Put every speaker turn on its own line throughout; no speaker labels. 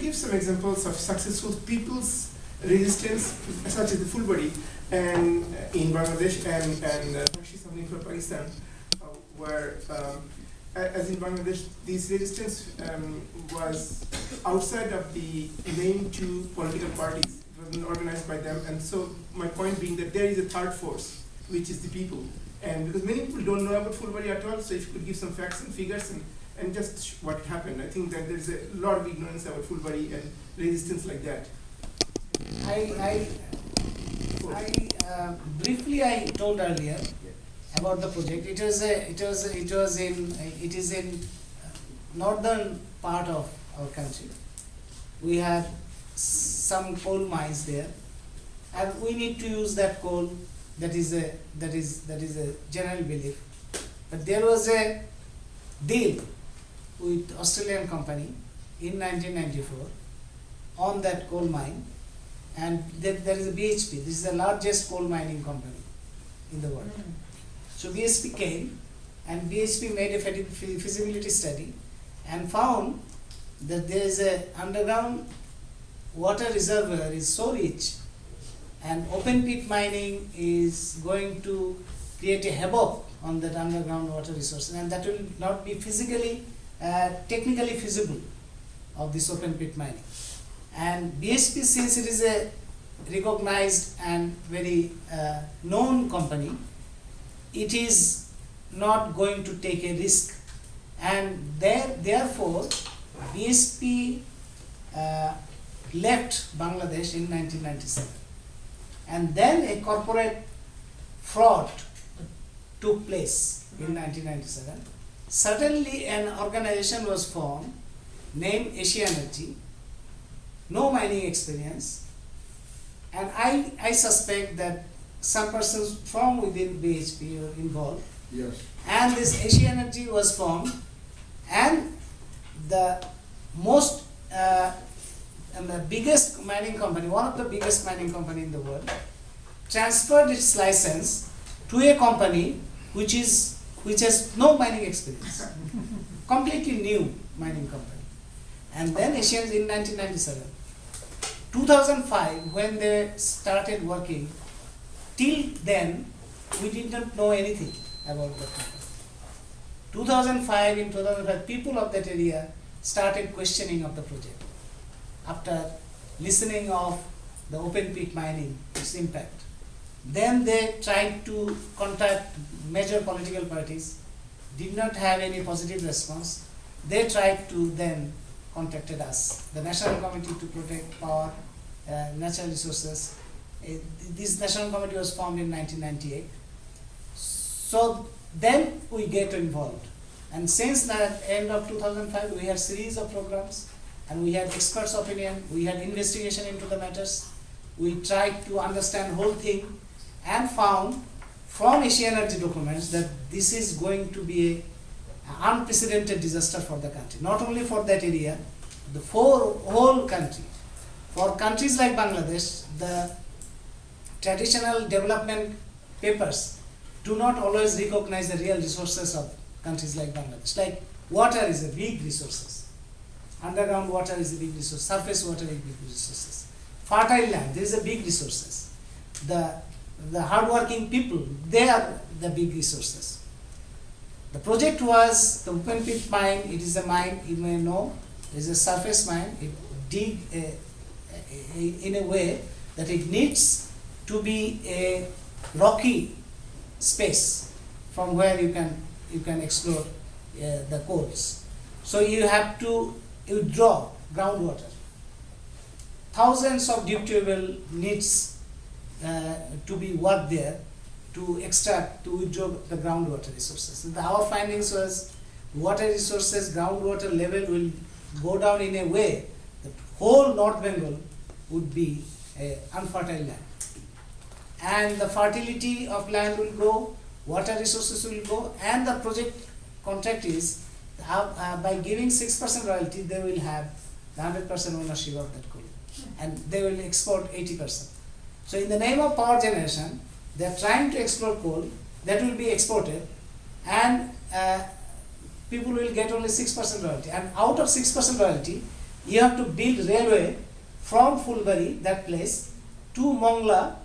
give some examples of successful people's resistance, such as the Fulbari and in Bangladesh and Saleem for Pakistan, where as in Bangladesh, this resistance was outside of the main two political parties. It wasn't organized by them, and so my point being that there is a third force, which is the people. And because many people don't know about Fulbari at all, so if you could give some facts and figures and just what happened, I think that there's a lot of ignorance about Fulbari and resistance like that.
Briefly I told earlier about the project. It is in northern part of our country. We had some coal mines there, and we need to use that coal. That is a general belief. But there was a deal with Australian company in 1994 on that coal mine, and there is a BHP. This is the largest coal mining company in the world. So BHP came, and BHP made a feasibility study and found that there is a underground water reservoir is so rich, and open pit mining is going to create a havoc on that underground water resource, and that will not be physically, technically feasible of this open pit mining. And BHP, since it is a recognized and very known company, it is not going to take a risk, and therefore BHP left Bangladesh in 1997, and then a corporate fraud took place in 1997. Suddenly an organization was formed named Asia Energy, no mining experience, and I suspect that some persons from within BHP were involved.
Yes.
And this Asia Energy was formed, and the most and the biggest mining company, one of the biggest mining company in the world, transferred its license to a company which has no mining experience, completely new mining company. And then Asians in 1997, 2005, when they started working, till then we did not know anything about that company. 2005, people of that area started questioning of the project after listening of the open pit mining, its impact. Then they tried to contact major political parties, did not have any positive response. They tried to then contacted us, the National Committee to Protect Power, Natural Resources. This National Committee was formed in 1998. So then we get involved. And since the end of 2005, we had series of programs, and we had experts' opinion, we had investigation into the matters. We tried to understand whole thing and found from Asia Energy documents that this is going to be an unprecedented disaster for the country. Not only for that area, the whole country. For countries like Bangladesh, the traditional development papers do not always recognize the real resources of countries like Bangladesh. Like water is a big resource. Underground water is a big resource. Surface water is a big resources. Fertile land, there is a big resources. The hardworking people, they are the big resources. The project was the open pit mine. It is a mine, you may know, it is a surface mine. It dig in a way that it needs to be a rocky space from where you can explore the coals. So you have to draw groundwater. Thousands of deep tube well needs to be worked there to extract, to withdraw the groundwater resources. Our findings was water resources, groundwater level will go down in a way that whole North Bengal would be unfertile land. And the fertility of land will go, water resources will go, and the project contract is by giving 6% royalty, they will have the 100% ownership of that coal, and they will export 80%. So in the name of power generation, they are trying to export coal that will be exported, and people will get only 6% royalty. And out of 6% royalty, You have to build railway from Fulbari, that place, to Mongla,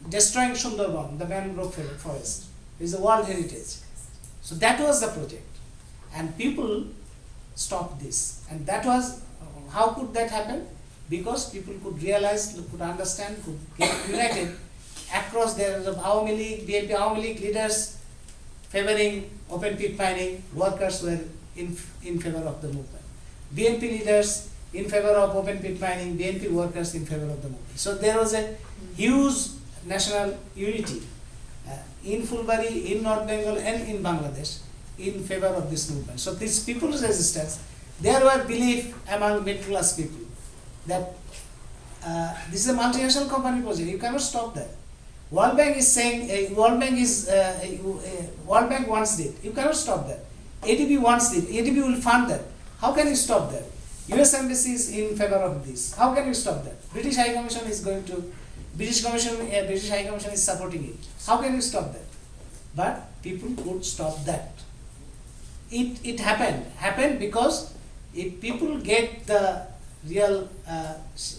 destroying Sundarban, the mangrove forest. It is a world heritage. So that was the project. And people stopped this. And that was, how could that happen? Because people could realize, could understand, could get united across there. The Awami League, BNP Awami League leaders favoring open pit mining, workers were in favor of the movement. BNP leaders in favor of open pit mining, BNP workers in favor of the movement. So there was a huge national unity in Fulbari, in North Bengal and in Bangladesh in favor of this movement. So this people's resistance, there were belief among middle class people that this is a multinational company project, you cannot stop that. World Bank is saying, World Bank wants it, you cannot stop that. ADB wants it, ADB will fund that. How can you stop that? US Embassy is in favor of this. How can you stop that? British High Commission is going to, British High Commission is supporting it. How can you stop that? But people could stop that. It happened because if people get the real,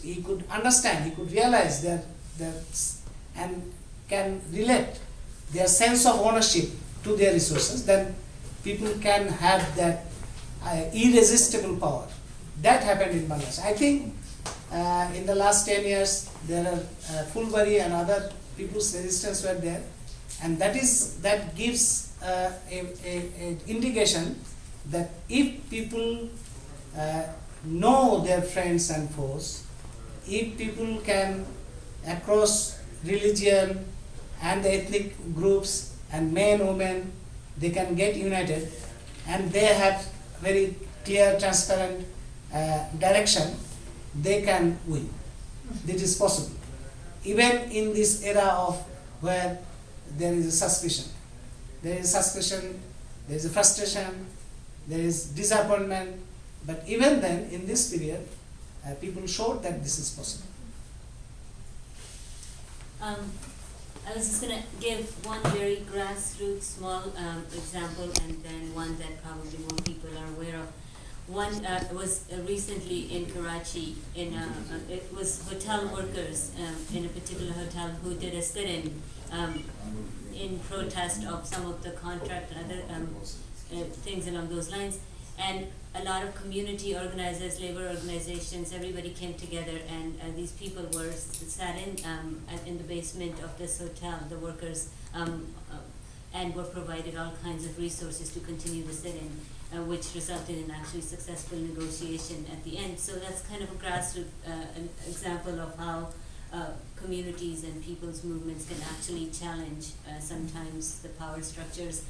he could understand, he could realize that and can relate their sense of ownership to their resources, then people can have that irresistible power. That happened in Bangladesh. I think in the last 10 years, there are Fulbari and other people's resistance were there, and that gives an indication that if people know their friends and foes, if people can across religion and the ethnic groups and men, women, they can get united and they have very clear, transparent direction, they can win. This is possible. Even in this era of where there is a suspicion, there is a frustration, there is disappointment, but even then, in this period, people showed that this is possible.
I was just going to give one very grassroots small example and then one that probably more people are aware of. One was recently in Karachi, it was hotel workers in a particular hotel who did a sit-in in protest of some of the contract and other things along those lines. And a lot of community organizers, labor organizations, everybody came together, and these people were sat in the basement of this hotel, the workers, and were provided all kinds of resources to continue the sit-in, which resulted in actually successful negotiation at the end. So that's kind of a grassroots an example of how communities and people's movements can actually challenge sometimes the power structures.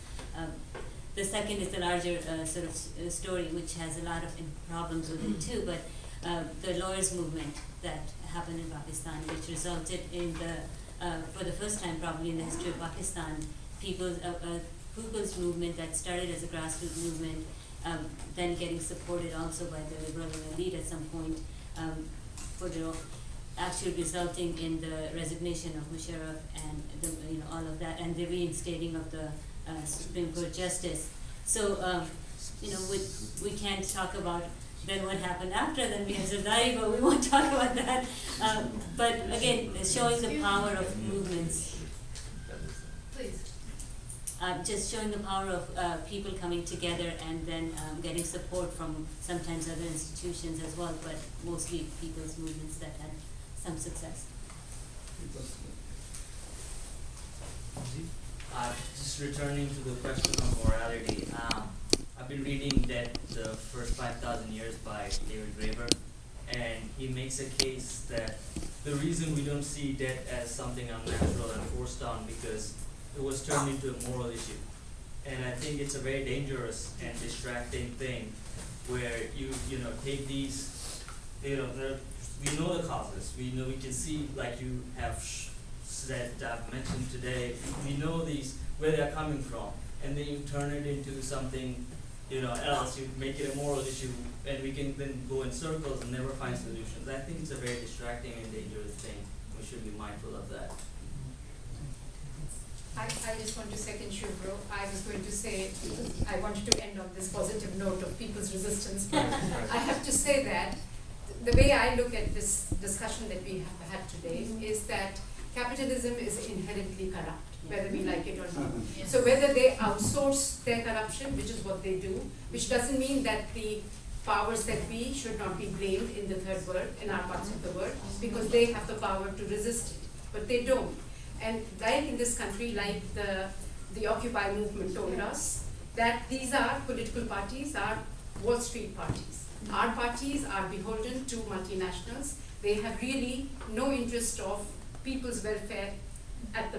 The second is the larger sort of story, which has a lot of problems with it too, but the lawyers' movement that happened in Pakistan, which resulted in for the first time probably in the history of Pakistan, people's movement that started as a grassroots movement, then getting supported also by the ruling elite at some point, actually resulting in the resignation of Musharraf and all of that, and the reinstating of the Supreme Court Justice. So, we can't talk about then what happened after then we have Zardari, but we won't talk about that. But again, showing the power of movements.
Please.
Just showing the power of people coming together and then getting support from sometimes other institutions as well, but mostly people's movements that had some success.
Just returning to the question of morality, I've been reading that the first 5,000 years by David Graeber, and he makes a case that the reason we don't see death as something unnatural and forced on because it was turned into a moral issue. And I think it's a very dangerous and distracting thing where you take these, we know the causes, we can see, like you have said, I've mentioned today, we know these, where they're coming from, and then you turn it into something else, you make it a moral issue, and we can then go in circles and never find solutions. I think it's a very distracting and dangerous thing. We should be mindful of that.
I just want to second Shubhro. I was going to say, I wanted to end on this positive note of people's resistance, but I have to say that the way I look at this discussion that we have had today is that capitalism is inherently corrupt, whether we like it or not. So whether they outsource their corruption, which is what they do, which doesn't mean that the powers that be should not be blamed in the third world, in our parts of the world, because they have the power to resist it, but they don't. And like in this country, like the Occupy movement told us, that these are political parties, are Wall Street parties. Our parties are beholden to multinationals. They have really no interest of people's welfare at the,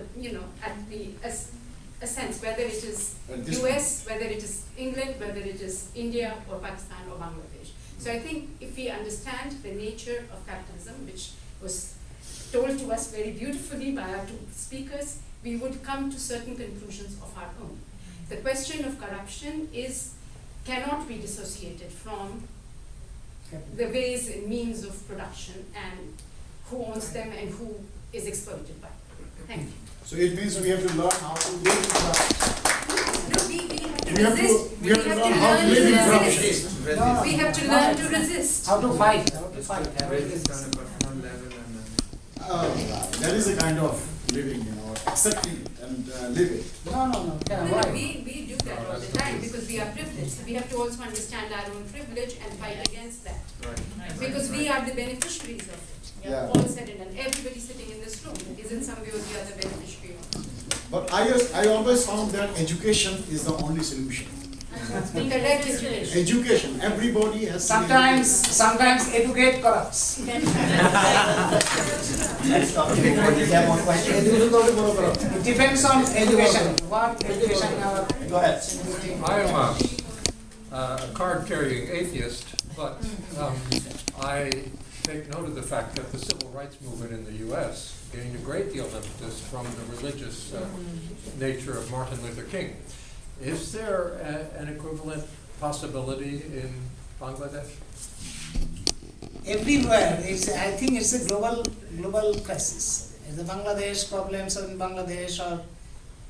a sense, whether it is US, whether it is England, whether it is India or Pakistan or Bangladesh. So I think if we understand the nature of capitalism, which was told to us very beautifully by our two speakers, we would come to certain conclusions of our own. The question of corruption cannot be dissociated from the ways and means of production and who owns them and who is exploited by them. Thank you.
So it means we have to learn how to live in corruption.
No, we have to resist.
We have to learn how to live in corruption.
We have to learn to resist.
How to fight, how to fight.
That is a kind of living, accepting it and live it.
No, why?
We do that all the time because we are privileged. We have to also understand our own privilege and fight against that.
Right.
Because we are the beneficiaries of it.
Yeah.
All said and done. Everybody sitting in this room is in some way or the other beneficiary of it.
But I always found that education is the only solution.
Correct education.
Education, everybody has to be
Sometimes educate corrupts. It depends on education. What education you are.
Go ahead.
I am a card-carrying atheist, but I take note of the fact that the civil rights movement in the U.S. gained a great deal of impetus from the religious nature of Martin Luther King. Is there an equivalent possibility in Bangladesh?
Everywhere, I think it's a global crisis. The Bangladesh problems are in Bangladesh, or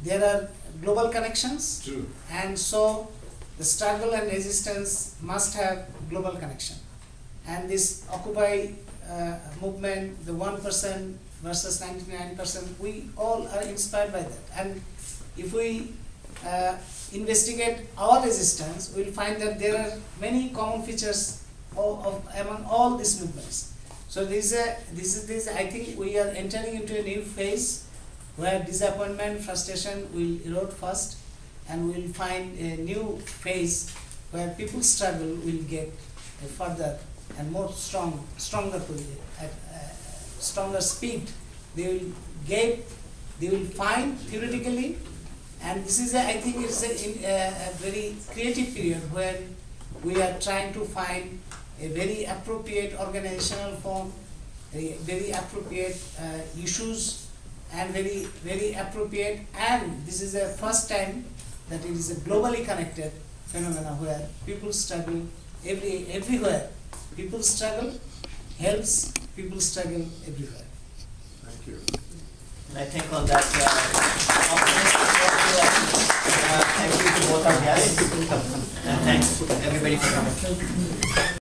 there are global connections.
True.
And so the struggle and resistance must have global connection. And this Occupy movement, the 1% versus 99%, we all are inspired by that. And if we investigate our resistance, we'll find that there are many common features among all these movements. So this I think we are entering into a new phase where disappointment, frustration will erode first, and we'll find a new phase where people's struggle will get a further and more stronger speed. They will find theoretically, and this is I think it's a very creative period where we are trying to find a very appropriate organizational form, very appropriate issues, and very appropriate. And this is the first time that it is a globally connected phenomena where people struggle everywhere. People struggle helps people struggle everywhere.
Thank you.
And I think on that optimistic note, thank you to both our guests, and thanks everybody for coming.